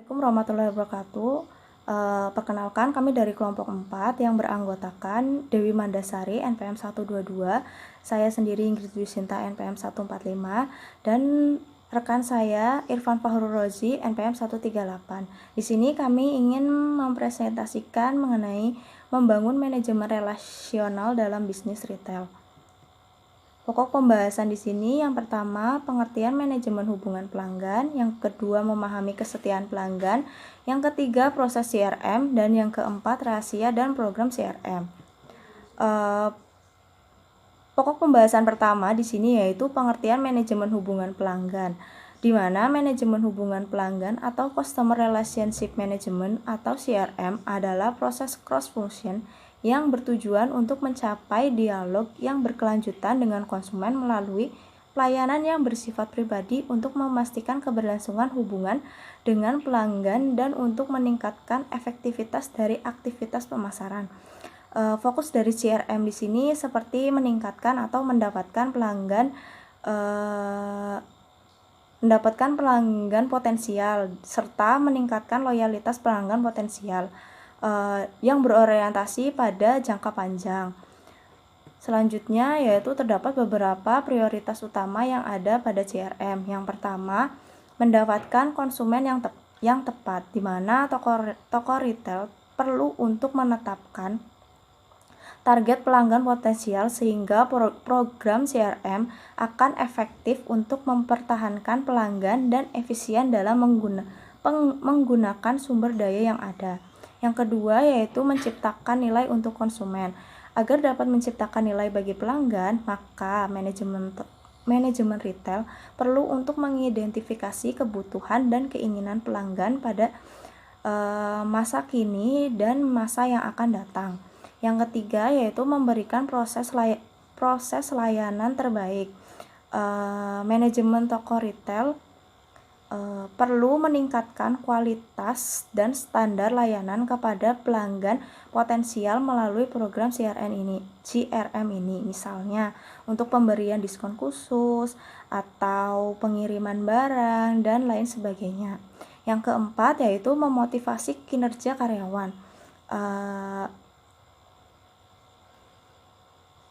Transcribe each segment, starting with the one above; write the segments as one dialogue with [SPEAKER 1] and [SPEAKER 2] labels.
[SPEAKER 1] Assalamualaikum warahmatullahi wabarakatuh. Perkenalkan, kami dari kelompok 4 yang beranggotakan Dewi Mandasari NPM 122, saya sendiri Ingrid Dwi Sinta NPM 145, dan rekan saya Irfan Fahru Rozi NPM 138. Di sini kami ingin mempresentasikan mengenai membangun manajemen relasional dalam bisnis retail. Pokok pembahasan di sini yang pertama pengertian manajemen hubungan pelanggan, yang kedua memahami kesetiaan pelanggan, yang ketiga proses CRM, dan yang keempat rahasia dan program CRM. Pokok pembahasan pertama di sini yaitu pengertian manajemen hubungan pelanggan, di mana manajemen hubungan pelanggan atau Customer Relationship Management atau CRM adalah proses cross function yang bertujuan untuk mencapai dialog yang berkelanjutan dengan konsumen melalui pelayanan yang bersifat pribadi untuk memastikan keberlangsungan hubungan dengan pelanggan dan untuk meningkatkan efektivitas dari aktivitas pemasaran. Fokus dari CRM di sini seperti meningkatkan atau mendapatkan pelanggan potensial serta meningkatkan loyalitas pelanggan potensial yang berorientasi pada jangka panjang. Selanjutnya yaitu terdapat beberapa prioritas utama yang ada pada CRM. Yang pertama, mendapatkan konsumen yang tepat, di mana toko retail perlu untuk menetapkan target pelanggan potensial sehingga program CRM akan efektif untuk mempertahankan pelanggan dan efisien dalam menggunakan sumber daya yang ada. Yang kedua yaitu menciptakan nilai untuk konsumen. Agar dapat menciptakan nilai bagi pelanggan, maka manajemen retail perlu untuk mengidentifikasi kebutuhan dan keinginan pelanggan pada masa kini dan masa yang akan datang. Yang ketiga yaitu memberikan proses layanan terbaik. Manajemen toko retail perlu meningkatkan kualitas dan standar layanan kepada pelanggan potensial melalui program CRM ini. Misalnya untuk pemberian diskon khusus atau pengiriman barang dan lain sebagainya. Yang keempat yaitu memotivasi kinerja karyawan.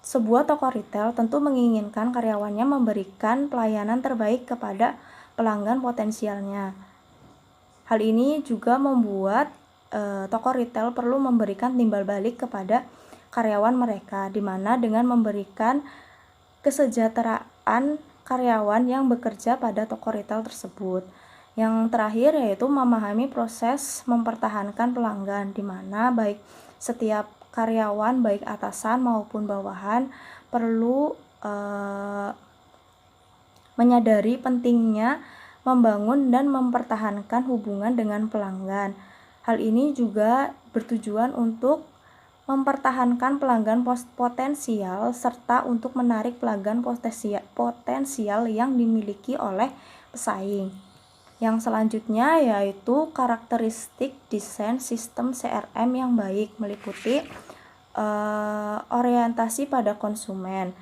[SPEAKER 1] Sebuah toko retail tentu menginginkan karyawannya memberikan pelayanan terbaik kepada pelanggan potensialnya. Hal ini juga membuat toko retail perlu memberikan timbal balik kepada karyawan mereka, di mana dengan memberikan kesejahteraan karyawan yang bekerja pada toko retail tersebut. Yang terakhir yaitu memahami proses mempertahankan pelanggan, di mana baik setiap karyawan, baik atasan maupun bawahan, perlu menyadari pentingnya membangun dan mempertahankan hubungan dengan pelanggan. Hal ini juga bertujuan untuk mempertahankan pelanggan potensial serta untuk menarik pelanggan potensial yang dimiliki oleh pesaing. Yang selanjutnya yaitu karakteristik desain sistem CRM yang baik, meliputi orientasi pada konsumen.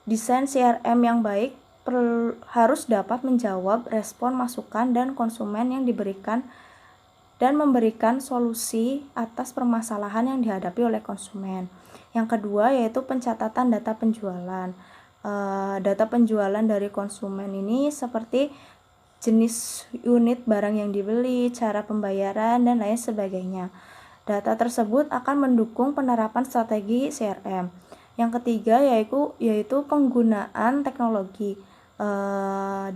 [SPEAKER 1] Desain CRM yang baik harus dapat menjawab respon masukan dan konsumen yang diberikan dan memberikan solusi atas permasalahan yang dihadapi oleh konsumen. Yang kedua yaitu pencatatan data penjualan. Data penjualan dari konsumen ini seperti jenis unit barang yang dibeli, cara pembayaran, dan lain sebagainya. Data tersebut akan mendukung penerapan strategi CRM. Yang ketiga yaitu penggunaan teknologi,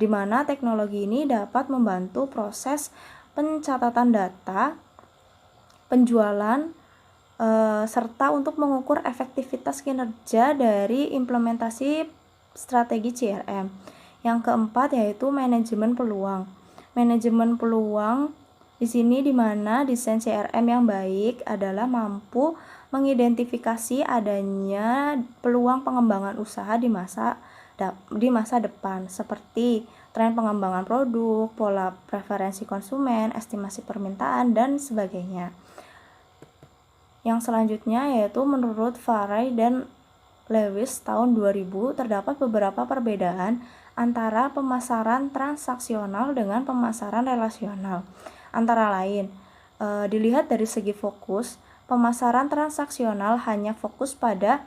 [SPEAKER 1] di mana teknologi ini dapat membantu proses pencatatan data, penjualan, serta untuk mengukur efektivitas kinerja dari implementasi strategi CRM. Yang keempat yaitu manajemen peluang. Manajemen peluang di sini di mana desain CRM yang baik adalah mampu mengidentifikasi adanya peluang pengembangan usaha di masa depan, seperti tren pengembangan produk, pola preferensi konsumen, estimasi permintaan, dan sebagainya. Yang selanjutnya yaitu menurut Faray dan Lewis tahun 2000 terdapat beberapa perbedaan antara pemasaran transaksional dengan pemasaran relasional. Antara lain, dilihat dari segi fokus, pemasaran transaksional hanya fokus pada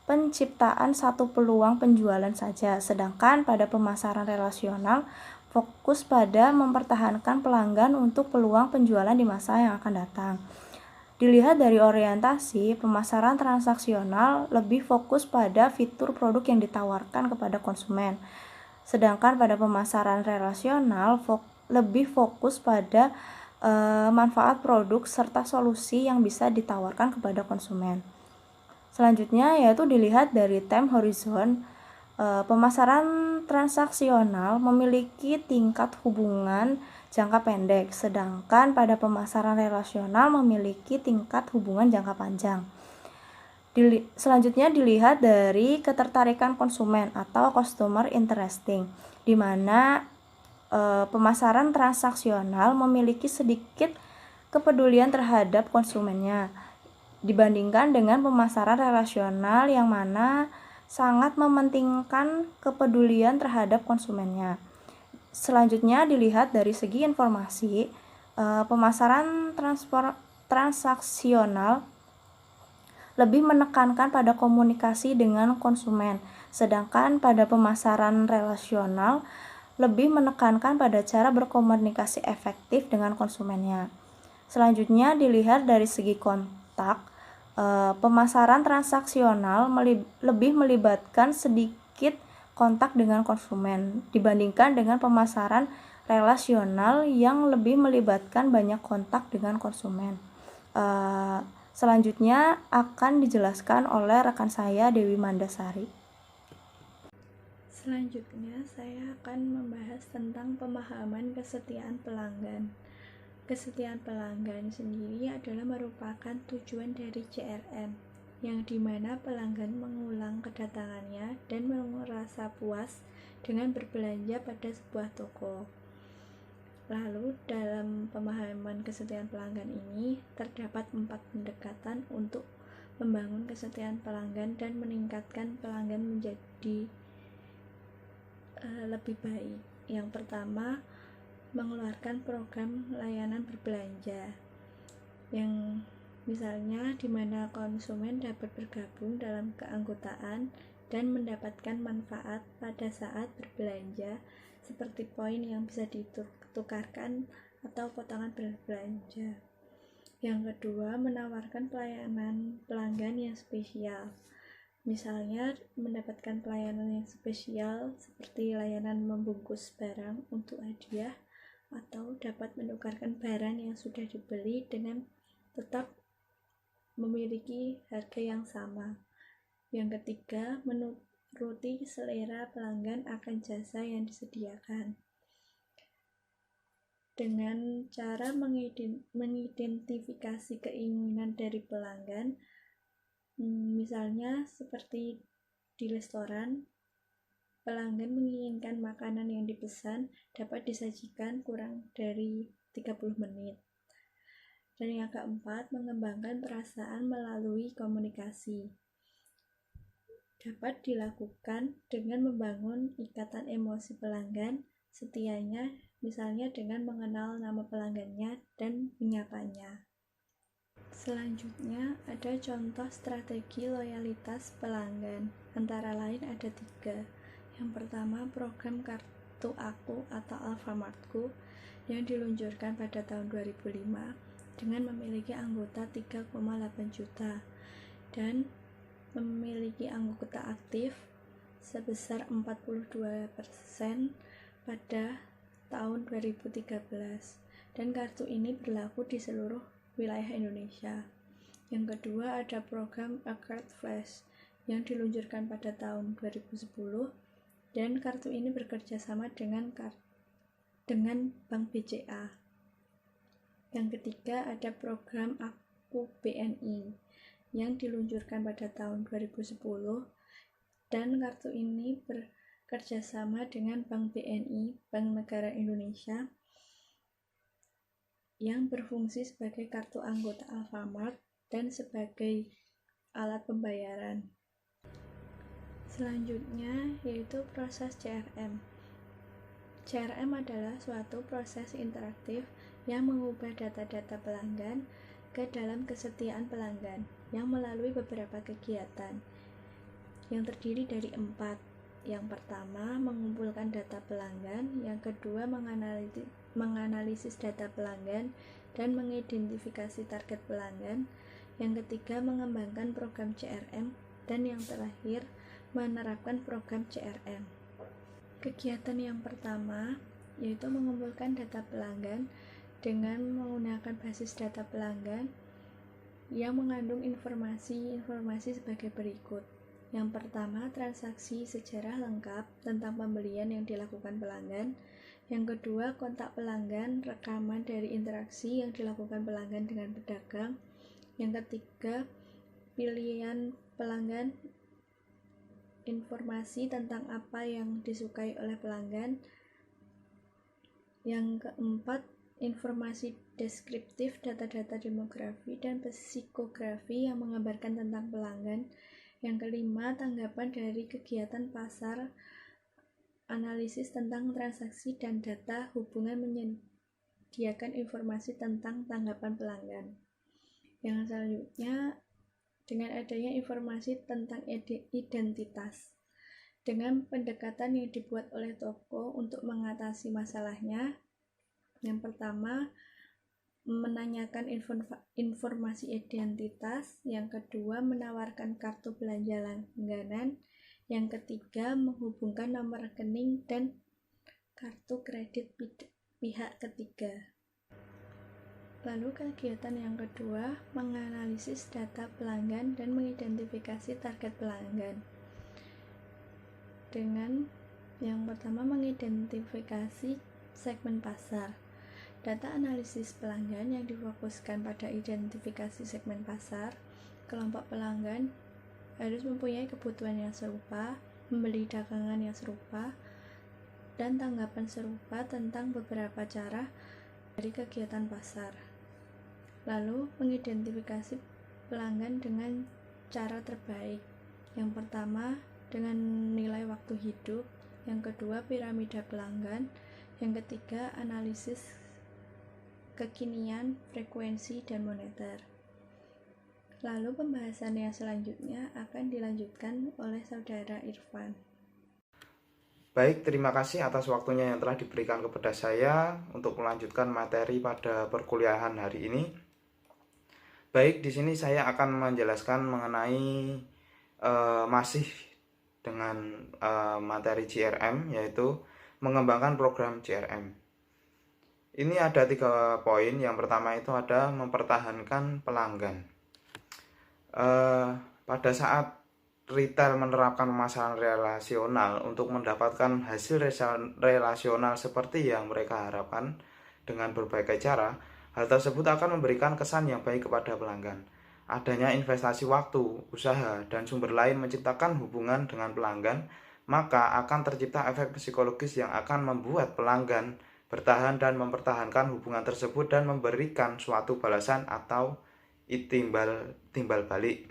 [SPEAKER 1] penciptaan satu peluang penjualan saja, sedangkan pada pemasaran relasional fokus pada mempertahankan pelanggan untuk peluang penjualan di masa yang akan datang. Dilihat dari orientasi, pemasaran transaksional lebih fokus pada fitur produk yang ditawarkan kepada konsumen, sedangkan pada pemasaran relasional lebih fokus pada manfaat produk serta solusi yang bisa ditawarkan kepada konsumen. Selanjutnya yaitu dilihat dari time horizon. Pemasaran transaksional memiliki tingkat hubungan jangka pendek, sedangkan pada pemasaran relasional memiliki tingkat hubungan jangka panjang. Selanjutnya dilihat dari ketertarikan konsumen atau customer interesting, di mana pemasaran transaksional memiliki sedikit kepedulian terhadap konsumennya dibandingkan dengan pemasaran relasional yang mana sangat mementingkan kepedulian terhadap konsumennya. Selanjutnya dilihat dari segi informasi, pemasaran transaksional lebih menekankan pada komunikasi dengan konsumen, sedangkan pada pemasaran relasional lebih menekankan pada cara berkomunikasi efektif dengan konsumennya. Selanjutnya dilihat dari segi kontak, pemasaran transaksional lebih melibatkan sedikit kontak dengan konsumen dibandingkan dengan pemasaran relasional yang lebih melibatkan banyak kontak dengan konsumen. Selanjutnya akan dijelaskan oleh rekan saya Dewi Mandasari.
[SPEAKER 2] Selanjutnya saya akan membahas tentang pemahaman kesetiaan pelanggan. Kesetiaan pelanggan sendiri adalah merupakan tujuan dari CRM, yang dimana pelanggan mengulang kedatangannya dan merasa puas dengan berbelanja pada sebuah toko. Lalu dalam pemahaman kesetiaan pelanggan ini terdapat 4 pendekatan untuk membangun kesetiaan pelanggan dan meningkatkan pelanggan menjadi lebih baik. Yang pertama, mengeluarkan program layanan berbelanja, yang misalnya di mana konsumen dapat bergabung dalam keanggotaan dan mendapatkan manfaat pada saat berbelanja seperti poin yang bisa ditukarkan atau potongan berbelanja. Yang kedua, menawarkan pelayanan pelanggan yang spesial. Misalnya mendapatkan pelayanan yang spesial seperti layanan membungkus barang untuk hadiah atau dapat menukarkan barang yang sudah dibeli dengan tetap memiliki harga yang sama. Yang ketiga, menuruti selera pelanggan akan jasa yang disediakan dengan cara mengidentifikasi keinginan dari pelanggan. Misalnya seperti di restoran, pelanggan menginginkan makanan yang dipesan dapat disajikan kurang dari 30 menit. Dan yang keempat, mengembangkan perasaan melalui komunikasi. Dapat dilakukan dengan membangun ikatan emosi pelanggan setianya, misalnya dengan mengenal nama pelanggannya dan menyapanya. Selanjutnya ada contoh strategi loyalitas pelanggan, antara lain ada 3. Yang pertama, program Kartu Aku atau Alfamartku yang diluncurkan pada tahun 2005 dengan memiliki anggota 3,8 juta dan memiliki anggota aktif sebesar 42% pada tahun 2013, dan kartu ini berlaku di seluruh wilayah Indonesia. Yang kedua ada program A Card Flash yang diluncurkan pada tahun 2010, dan kartu ini bekerja sama dengan Bank BCA. Yang ketiga ada program Aku BNI yang diluncurkan pada tahun 2010, dan kartu ini bekerja sama dengan Bank BNI, Bank Negara Indonesia, yang berfungsi sebagai kartu anggota Alfamart dan sebagai alat pembayaran. Selanjutnya yaitu proses CRM. CRM adalah suatu proses interaktif yang mengubah data-data pelanggan ke dalam kesetiaan pelanggan yang melalui beberapa kegiatan yang terdiri dari 4. Yang pertama, mengumpulkan data pelanggan. Yang kedua, menganalisis data pelanggan dan mengidentifikasi target pelanggan. Yang ketiga, mengembangkan program CRM. Dan yang terakhir, menerapkan program CRM. Kegiatan yang pertama yaitu mengumpulkan data pelanggan dengan menggunakan basis data pelanggan yang mengandung informasi sebagai berikut. Yang pertama, transaksi sejarah lengkap tentang pembelian yang dilakukan pelanggan. Yang kedua, kontak pelanggan, rekaman dari interaksi yang dilakukan pelanggan dengan pedagang. Yang ketiga, pilihan pelanggan, informasi tentang apa yang disukai oleh pelanggan. Yang keempat, informasi deskriptif, data-data demografi dan psikografi yang menggambarkan tentang pelanggan. Yang kelima, tanggapan dari kegiatan pasar, analisis tentang transaksi dan data hubungan menyediakan informasi tentang tanggapan pelanggan. Yang selanjutnya, dengan adanya informasi tentang identitas. Dengan pendekatan yang dibuat oleh toko untuk mengatasi masalahnya, yang pertama, menanyakan informasi identitas. Yang kedua, menawarkan kartu belanja langganan. Yang ketiga, menghubungkan nomor rekening dan kartu kredit pihak ketiga. Lalu kegiatan yang kedua, menganalisis data pelanggan dan mengidentifikasi target pelanggan. Dengan yang pertama, mengidentifikasi segmen pasar. Data analisis pelanggan yang difokuskan pada identifikasi segmen pasar. Kelompok pelanggan harus mempunyai kebutuhan yang serupa, membeli dagangan yang serupa, dan tanggapan serupa tentang beberapa cara dari kegiatan pasar. Lalu, mengidentifikasi pelanggan dengan cara terbaik. Yang pertama, dengan nilai waktu hidup. Yang kedua, piramida pelanggan. Yang ketiga, analisis kekinian, frekuensi, dan moneter. Lalu pembahasan yang selanjutnya akan dilanjutkan oleh Saudara Irfan.
[SPEAKER 3] Baik, terima kasih atas waktunya yang telah diberikan kepada saya untuk melanjutkan materi pada perkuliahan hari ini. Baik, di sini saya akan menjelaskan mengenai masih dengan materi CRM, yaitu mengembangkan program CRM. Ini ada 3 poin. Yang pertama itu ada mempertahankan pelanggan. Pada saat retail menerapkan pemasaran relasional untuk mendapatkan hasil relasional seperti yang mereka harapkan dengan berbagai cara, hal tersebut akan memberikan kesan yang baik kepada pelanggan. Adanya investasi waktu, usaha, dan sumber lain menciptakan hubungan dengan pelanggan, maka akan tercipta efek psikologis yang akan membuat pelanggan bertahan dan mempertahankan hubungan tersebut dan memberikan suatu balasan atau timbal balik.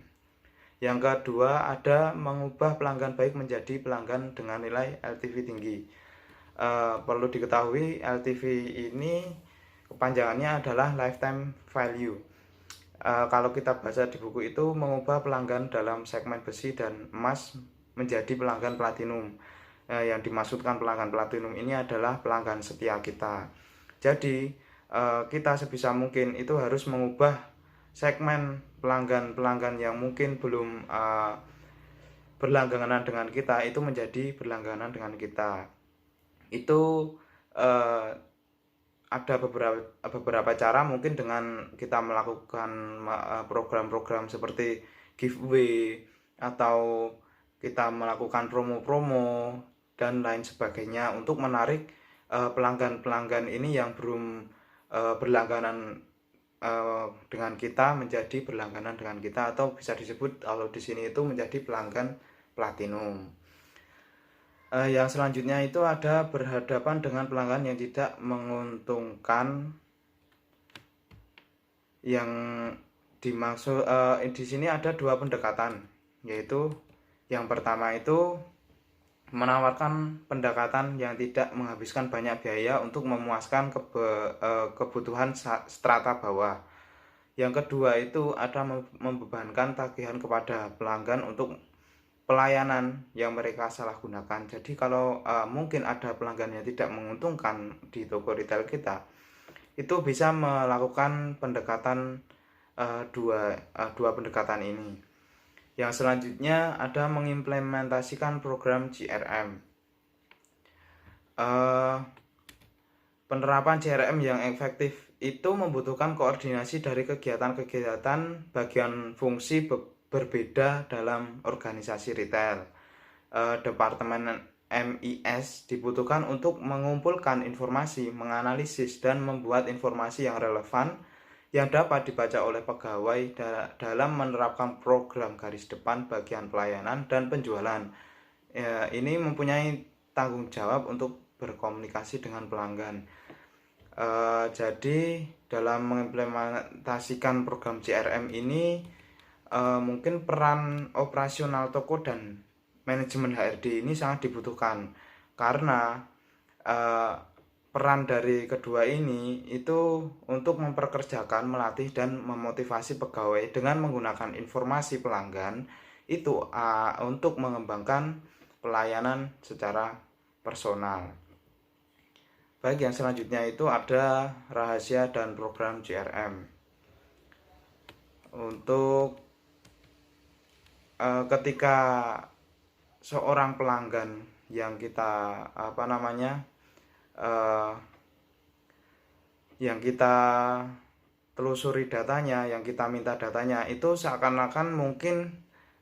[SPEAKER 3] Yang kedua, ada mengubah pelanggan baik menjadi pelanggan dengan nilai LTV tinggi. Perlu diketahui, LTV ini kepanjangannya adalah lifetime value. Kalau kita baca di buku itu, mengubah pelanggan dalam segmen besi dan emas menjadi pelanggan platinum. Yang dimaksudkan pelanggan platinum ini adalah pelanggan setia kita. Jadi kita sebisa mungkin itu harus mengubah segmen pelanggan yang mungkin belum berlangganan dengan kita itu menjadi berlangganan dengan kita. Itu ada beberapa cara, mungkin dengan kita melakukan program-program seperti giveaway atau kita melakukan promo-promo dan lain sebagainya untuk menarik pelanggan-pelanggan ini yang belum berlangganan dengan kita menjadi berlangganan dengan kita, atau bisa disebut kalau di sini itu menjadi pelanggan platinum. Yang selanjutnya itu ada berhadapan dengan pelanggan yang tidak menguntungkan. Yang dimaksud di sini ada 2 pendekatan, yaitu yang pertama itu menawarkan pendekatan yang tidak menghabiskan banyak biaya untuk memuaskan kebutuhan strata bawah. Yang kedua itu ada membebankan tagihan kepada pelanggan untuk pelayanan yang mereka salah gunakan. Jadi kalau mungkin ada pelanggan yang tidak menguntungkan di toko retail kita, itu bisa melakukan pendekatan dua pendekatan ini. Yang selanjutnya ada mengimplementasikan program CRM. Penerapan CRM yang efektif itu membutuhkan koordinasi dari kegiatan-kegiatan bagian fungsi berbeda dalam organisasi retail. Departemen MIS dibutuhkan untuk mengumpulkan informasi, menganalisis, dan membuat informasi yang relevan yang dapat dibaca oleh pegawai dalam menerapkan program garis depan bagian pelayanan dan penjualan. Ini mempunyai tanggung jawab untuk berkomunikasi dengan pelanggan. Jadi dalam mengimplementasikan program CRM ini mungkin peran operasional toko dan manajemen HRD ini sangat dibutuhkan, karena peran dari kedua ini itu untuk memperkerjakan, melatih, dan memotivasi pegawai dengan menggunakan informasi pelanggan itu untuk mengembangkan pelayanan secara personal. Baik, yang selanjutnya itu ada rahasia dan program CRM. Untuk ketika seorang pelanggan yang kita yang kita telusuri datanya, yang kita minta datanya, itu seakan-akan mungkin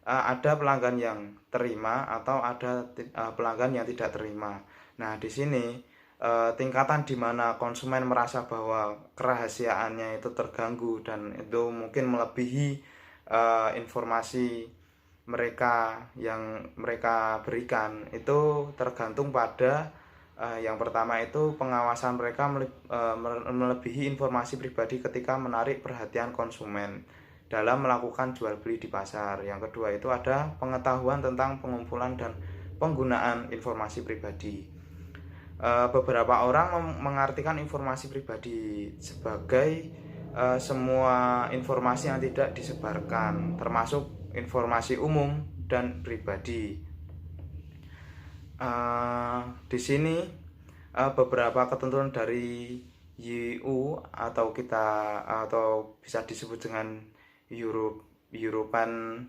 [SPEAKER 3] ada pelanggan yang terima atau ada pelanggan yang tidak terima. Nah, di sini tingkatan di mana konsumen merasa bahwa kerahasiaannya itu terganggu dan itu mungkin melebihi informasi mereka yang mereka berikan, itu tergantung pada yang pertama itu pengawasan mereka melebihi informasi pribadi ketika menarik perhatian konsumen dalam melakukan jual beli di pasar. Yang kedua itu ada pengetahuan tentang pengumpulan dan penggunaan informasi pribadi. Beberapa orang mengartikan informasi pribadi sebagai semua informasi yang tidak disebarkan, termasuk informasi umum dan pribadi. Di sini beberapa ketentuan dari EU atau bisa disebut dengan European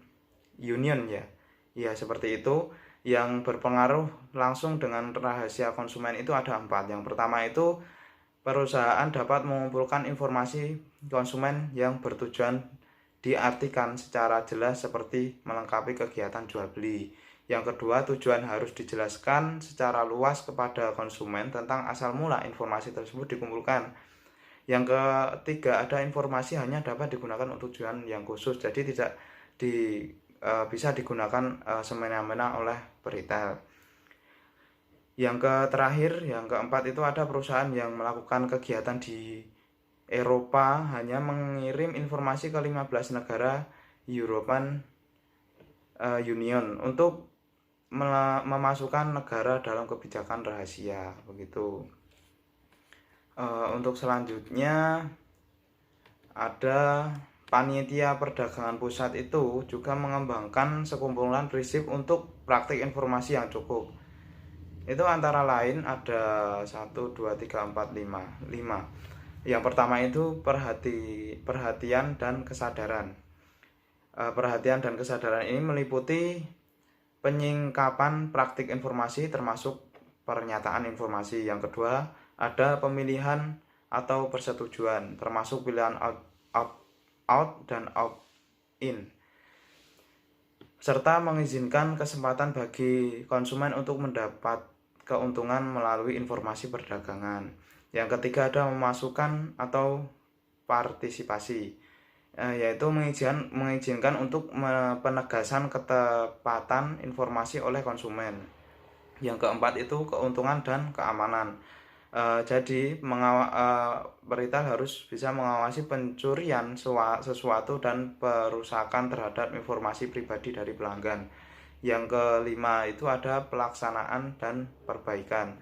[SPEAKER 3] Union ya seperti itu, yang berpengaruh langsung dengan rahasia konsumen itu ada 4. Yang pertama itu perusahaan dapat mengumpulkan informasi konsumen yang bertujuan diartikan secara jelas seperti melengkapi kegiatan jual beli. Yang kedua, tujuan harus dijelaskan secara luas kepada konsumen tentang asal mula informasi tersebut dikumpulkan. Yang ketiga, ada informasi hanya dapat digunakan untuk tujuan yang khusus, jadi tidak bisa digunakan semena-mena oleh peritel. Yang terakhir, yang keempat itu ada perusahaan yang melakukan kegiatan di Eropa hanya mengirim informasi ke 15 negara European Union untuk memasukkan negara dalam kebijakan rahasia, begitu. Untuk selanjutnya ada Panitia Perdagangan Pusat itu juga mengembangkan sekumpulan prinsip untuk praktik informasi yang cukup. Itu antara lain ada 1, 2, 3, 4, 5. Yang pertama itu perhatian dan kesadaran. Perhatian dan kesadaran ini meliputi penyingkapan praktik informasi termasuk pernyataan informasi. Yang kedua, ada pemilihan atau persetujuan termasuk pilihan out dan in, serta mengizinkan kesempatan bagi konsumen untuk mendapat keuntungan melalui informasi perdagangan. Yang ketiga, ada memasukkan atau partisipasi, yaitu mengizinkan untuk penegasan ketepatan informasi oleh konsumen. Yang keempat itu keuntungan dan keamanan. Jadi peritel harus bisa mengawasi pencurian sesuatu dan perusakan terhadap informasi pribadi dari pelanggan. Yang kelima itu ada pelaksanaan dan perbaikan.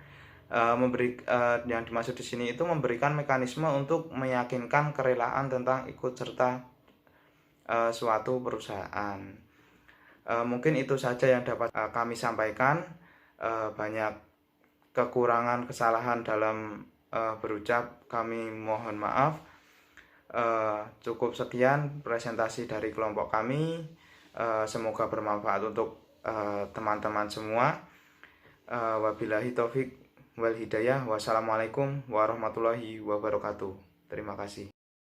[SPEAKER 3] Yang dimaksud di sini itu memberikan mekanisme untuk meyakinkan kerelaan tentang ikut serta suatu perusahaan. Mungkin itu saja yang dapat kami sampaikan. Banyak kekurangan, kesalahan dalam berucap, kami mohon maaf. Cukup sekian presentasi dari kelompok kami. Semoga bermanfaat untuk teman-teman semua. Wabillahi taufik wal hidayah. Wassalamualaikum warahmatullahi wabarakatuh. Terima kasih.